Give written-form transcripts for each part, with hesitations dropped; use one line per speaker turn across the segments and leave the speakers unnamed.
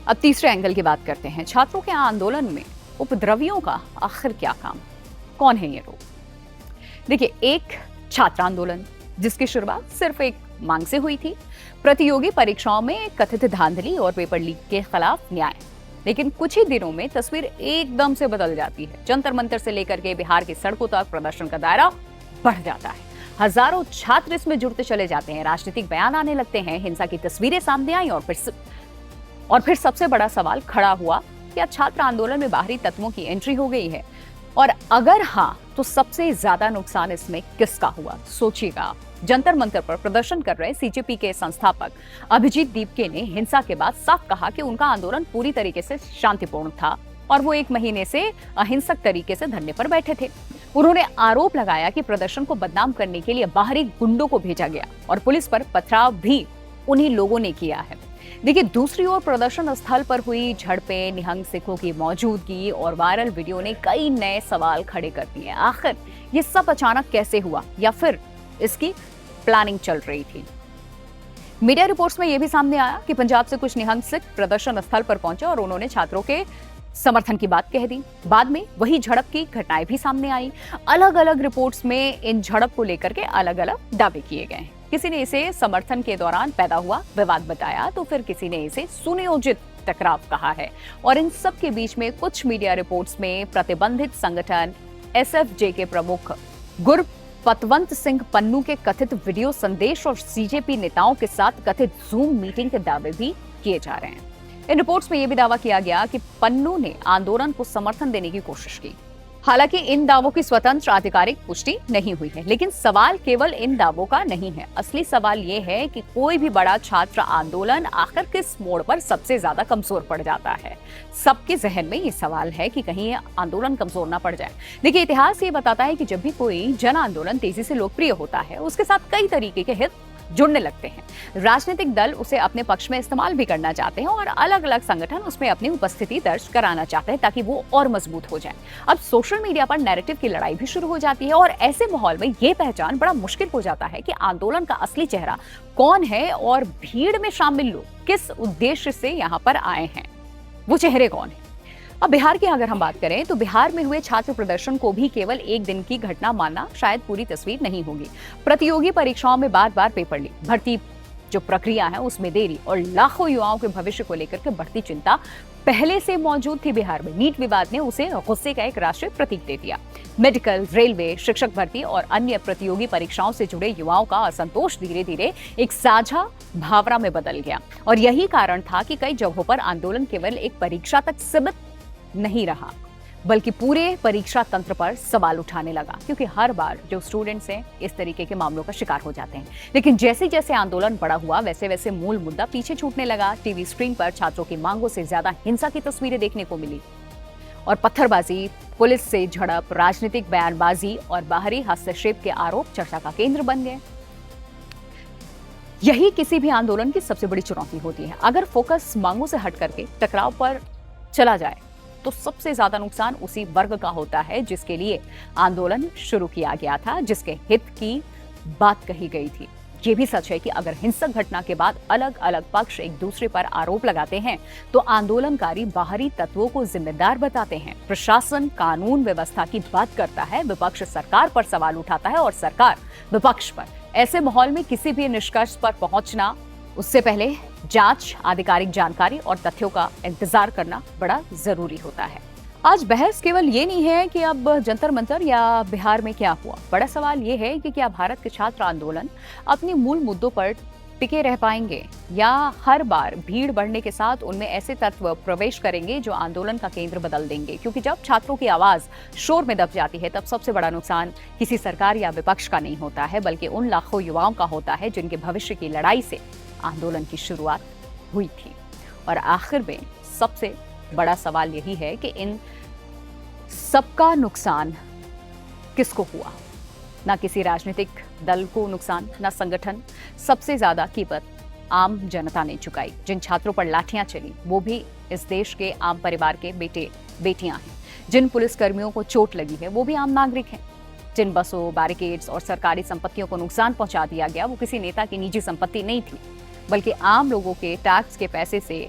अब तीसरे एंगल की बात करते हैं। छात्रों के आंदोलन में उपद्रवियों का आखिर क्या काम? कौन है ये लोग? देखिए, एक छात्र आंदोलन जिसकी शुरुआत सिर्फ एक मांग से हुई थी, प्रतियोगी परीक्षाओं में कथित धांधली और पेपर लीक के खिलाफ न्याय। लेकिन कुछ ही दिनों में तस्वीर एकदम से बदल जाती है। जंतर मंतर से लेकर के बिहार की सड़कों तक प्रदर्शन का दायरा बढ़ जाता है। हजारों छात्र इसमें जुड़ते चले जाते हैं, राजनीतिक बयान आने लगते हैं, हिंसा की तस्वीरें सामने आई और फिर सबसे बड़ा सवाल खड़ा हुआ, क्या छात्र आंदोलन में बाहरी तत्वों की एंट्री हो गई है? और अगर हाँ, तो सबसे ज्यादा नुकसान इसमें किसका हुआ? सोचिएगा। जंतर मंतर पर प्रदर्शन कर रहे सीजेपी के संस्थापक अभिजीत दीपके ने हिंसा के बाद साफ कहा कि उनका आंदोलन पूरी तरीके से शांतिपूर्ण था और वो 1 महीने से अहिंसक तरीके से धरने पर बैठे थे। उन्होंने आरोप लगाया कि प्रदर्शन को बदनाम करने के लिए बाहरी गुंडों को भेजा गया और पुलिस पर पथराव भी उन्हीं लोगों ने किया है। देखिए, दूसरी ओर प्रदर्शन स्थल पर हुई झड़पें, निहंग सिखों की मौजूदगी और वायरल वीडियो ने कई नए सवाल खड़े कर दिए। आखिर ये सब अचानक कैसे हुआ या फिर इसकी प्लानिंग चल रही थी? मीडिया रिपोर्ट्स में यह भी सामने आया कि पंजाब से कुछ निहंग सिख प्रदर्शन स्थल पर पहुंचे और उन्होंने छात्रों के समर्थन की बात कह दी। बाद में वही झड़प की घटनाएं भी सामने आई। अलग अलग रिपोर्ट्स में इन झड़प को लेकर के अलग अलग दावे किए गए। किसी ने इसे समर्थन के दौरान पैदा हुआ विवाद बताया, तो फिर किसी ने इसे सुनियोजित टकराव कहा है। और इन सब के बीच में कुछ मीडिया रिपोर्ट्स में प्रतिबंधित संगठन एसएफजे के प्रमुख गुरपतवंत सिंह पन्नू के कथित वीडियो संदेश और सीजेपी नेताओं के साथ कथित जूम मीटिंग के दावे भी किए जा रहे हैं। इन रिपोर्ट्स में यह भी दावा किया गया कि पन्नू ने आंदोलन को समर्थन देने की कोशिश की। हालांकि इन दावों की स्वतंत्र आधिकारिक पुष्टि नहीं हुई है, लेकिन सवाल केवल इन दावों का नहीं है। असली सवाल ये है कि कोई भी बड़ा छात्र आंदोलन आखिर किस मोड़ पर सबसे ज्यादा कमजोर पड़ जाता है। सबके जहन में ये सवाल है कि कहीं ये आंदोलन कमजोर ना पड़ जाए। देखिए, इतिहास ये बताता है कि जब भी कोई जन आंदोलन तेजी से लोकप्रिय होता है, उसके साथ कई तरीके के हित जुड़ने लगते हैं। राजनीतिक दल उसे अपने पक्ष में इस्तेमाल भी करना चाहते हैं और अलग अलग संगठन उसमें अपनी उपस्थिति दर्ज कराना चाहते हैं ताकि वो और मजबूत हो जाए। अब सोशल मीडिया पर नैरेटिव की लड़ाई भी शुरू हो जाती है और ऐसे माहौल में ये पहचान बड़ा मुश्किल हो जाता है कि आंदोलन का असली चेहरा कौन है और भीड़ में शामिल लोग किस उद्देश्य से यहाँ पर आए हैं, वो चेहरे कौन है। अब बिहार की अगर हम बात करें तो बिहार में हुए छात्र प्रदर्शन को भी केवल एक दिन की घटना मानना शायद पूरी तस्वीर नहीं होगी। प्रतियोगी परीक्षाओं में बार बार पेपर लीक, भर्ती जो प्रक्रिया है उसमें देरी और लाखों युवाओं के भविष्य को लेकर के बढ़ती चिंता पहले से मौजूद थी बिहार में। नीट विवाद ने उसे गुस्से का एक राष्ट्रीय प्रतीक दे दिया। मेडिकल, रेलवे, शिक्षक भर्ती और अन्य प्रतियोगी परीक्षाओं से जुड़े युवाओं का असंतोष धीरे धीरे एक साझा भावना में बदल गया और यही कारण था कि कई जगहों पर आंदोलन केवल एक परीक्षा तक सीमित नहीं रहा, बल्कि पूरे परीक्षा तंत्र पर सवाल उठाने लगा, क्योंकि हर बार जो स्टूडेंट्स हैं इस तरीके के मामलों का शिकार हो जाते हैं। लेकिन जैसे जैसे आंदोलन बड़ा हुआ, वैसे वैसे मूल मुद्दा पीछे छूटने लगा। टीवी स्क्रीन पर छात्रों की मांगों से ज्यादा हिंसा की तस्वीरें देखने को मिली और पत्थरबाजी, पुलिस से झड़प, राजनीतिक बयानबाजी और बाहरी हस्तक्षेप के आरोप चर्चा का केंद्र बन गए। यही किसी भी आंदोलन की सबसे बड़ी चुनौती होती है। अगर फोकस मांगों से हट करके टकराव पर चला जाए तो सबसे ज्यादा नुकसान उसी वर्ग का होता है जिसके लिए आंदोलन शुरू किया गया था, जिसके हित की बात कही गई थी। ये भी सच है कि अगर हिंसक घटना के बाद अलग अलग पक्ष एक दूसरे पर आरोप लगाते हैं तो आंदोलनकारी बाहरी तत्वों को जिम्मेदार बताते हैं। प्रशासन कानून व्यवस्था की बात करता है, विपक्ष सरकार पर सवाल उठाता है और सरकार विपक्ष पर। ऐसे माहौल में किसी भी निष्कर्ष पर पहुंचना, उससे पहले जांच, आधिकारिक जानकारी और तथ्यों का इंतजार करना बड़ा जरूरी होता है। आज बहस केवल ये नहीं है कि अब जंतर मंतर या बिहार में क्या हुआ। बड़ा सवाल ये है कि क्या भारत के छात्र आंदोलन अपने मूल मुद्दों पर टिके रह पाएंगे या हर बार भीड़ बढ़ने के साथ उनमें ऐसे तत्व प्रवेश करेंगे जो आंदोलन का केंद्र बदल देंगे। क्योंकि जब छात्रों की आवाज शोर में दब जाती है, तब सबसे बड़ा नुकसान किसी सरकार या विपक्ष का नहीं होता है, बल्कि उन लाखों युवाओं का होता है जिनके भविष्य की लड़ाई से आंदोलन की शुरुआत हुई थी। और आखिर में सबसे बड़ा सवाल यही है कि इन सबका नुकसान किसको हुआ? ना किसी राजनीतिक दल को नुकसान, ना संगठन। सबसे ज्यादा कीमत आम जनता ने चुकाई। जिन छात्रों पर लाठियां चली वो भी इस देश के आम परिवार के बेटे बेटियां हैं। जिन पुलिसकर्मियों को चोट लगी है वो भी आम नागरिक हैं। जिन बसों, बैरिकेड्स और सरकारी संपत्तियों को नुकसान पहुंचा दिया गया, वो किसी नेता की निजी संपत्ति नहीं थी, बल्कि आम लोगों के टैक्स के पैसे से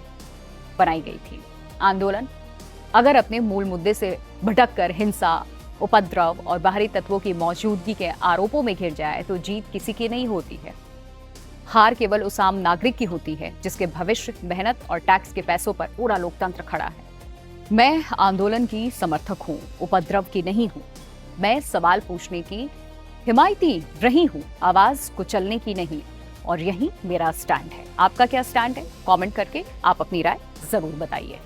बनाई गई थी। आंदोलन अगर अपने मूल मुद्दे से भटककर हिंसा, उपद्रव और बाहरी तत्वों की मौजूदगी के आरोपों में घिर जाए तो जीत किसी की नहीं होती है। हार केवल उस आम नागरिक की होती है जिसके भविष्य, मेहनत और टैक्स के पैसों पर पूरा लोकतंत्र खड़ा है। मैं आंदोलन की समर्थक हूँ, उपद्रव की नहीं हूँ। मैं सवाल पूछने की हिमायती रही हूँ, आवाज कुचलने की नहीं। और यही मेरा स्टैंड है। आपका क्या स्टैंड है? कमेंट करके आप अपनी राय जरूर बताइए।